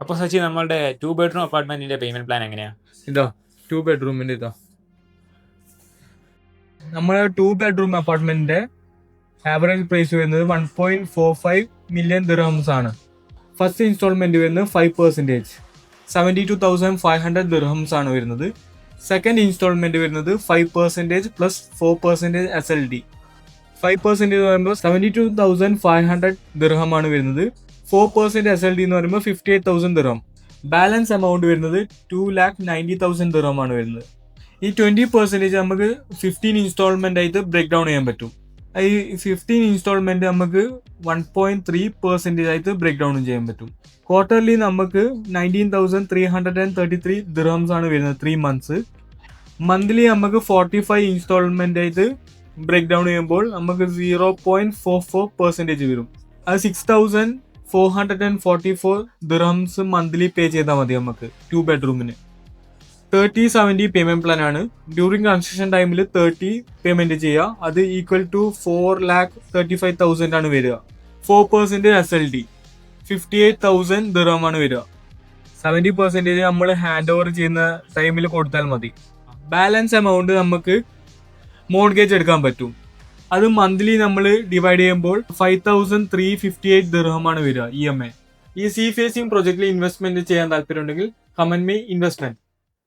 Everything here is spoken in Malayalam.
അപ്പോൾ സച്ചി നമ്മളുടെ 2 ബെഡ്റൂം അപ്പാർട്ട്മെന്റിന്റെ പേയ്മെന്റ് പ്ലാൻ എങ്ങനെയാ? ഇതാ 2 ബെഡ്റൂമിന്റെ നമ്മുടെ 2 ബെഡ്റൂം അപ്പാർട്ട്മെന്റിന്റെ ആവറേജ് പ്രൈസ് വരുന്നത് 1.45 മില്യൺ ദിർഹംസ് ആണ്. ഫസ്റ്റ് ഇൻസ്റ്റാൾമെന്റ് വരുന്നത് 5%, 72,500 ദിർഹംസ് ആണ് വരുന്നത്. സെക്കൻഡ് ഇൻസ്റ്റാൾമെന്റ് വരുന്നത് 5% പ്ലസ് 4% SLD. 5% എന്ന് പറയുമ്പോൾ 72,500 ദിർഹം ആണ് വരുന്നത്. 4% SLD എന്ന് പറയുമ്പോൾ 58,000 ദിർഹം. ബാലൻസ് എമൗണ്ട് വരുന്നത് 2,90,000 ദിർഹം ആണ് വരുന്നത്. ഈ 20% നമുക്ക് 15 ഇൻസ്റ്റാൾമെന്റ് ആയിട്ട് ബ്രേക്ക് ഡൗൺ ചെയ്യാൻ പറ്റും. ഈ 15 ഇൻസ്റ്റാൾമെന്റ് നമുക്ക് 1.3% ആയിട്ട് ബ്രേക്ക് ഡൗൺ ചെയ്യാൻ പറ്റും. ക്വാർട്ടർലി നമുക്ക് 19,333 ദിർഹംസ് ആണ് വരുന്നത് 3 months. മന്ത്ലി നമുക്ക് 45 ഇൻസ്റ്റാൾമെന്റ് ആയിട്ട് ബ്രേക്ക് ഡൗൺ ചെയ്യുമ്പോൾ നമുക്ക് 0.44% വരും. അത് 6,444 ദിർഹംസ് മന്ത്ലി പേ ചെയ്താൽ മതി നമുക്ക് 2 ബെഡ്റൂമിന്. 30-70 പേയ്മെന്റ് പ്ലാൻ ആണ്. ഡ്യൂറിങ് കൺസ്ട്രക്ഷൻ ടൈമിൽ 30 പേയ്മെന്റ് ചെയ്യുക. അത് ഈക്വൽ ടു 4,35,000 ആണ് വരിക. 4% SLD 58,000 ദിർഹം ആണ് വരിക. 70% നമ്മൾ ഹാൻഡ് ഓവർ ചെയ്യുന്ന ടൈമിൽ കൊടുത്താൽ മതി. ബാലൻസ് എമൗണ്ട് നമുക്ക് മോർഗേജ് എടുക്കാൻ പറ്റും. അത് മന്ത്ലി നമ്മൾ ഡിവൈഡ് ചെയ്യുമ്പോൾ 5,358 ദിർഹം ആണ് വരിക EMI. ഈ സീ ഫേസിംഗ് പ്രൊജക്റ്റിൽ ഇൻവെസ്റ്റ്മെന്റ് ചെയ്യാൻ താല്പര്യമുണ്ടെങ്കിൽ കമന്റ് മീ ഇൻവെസ്റ്റ്മെന്റ്.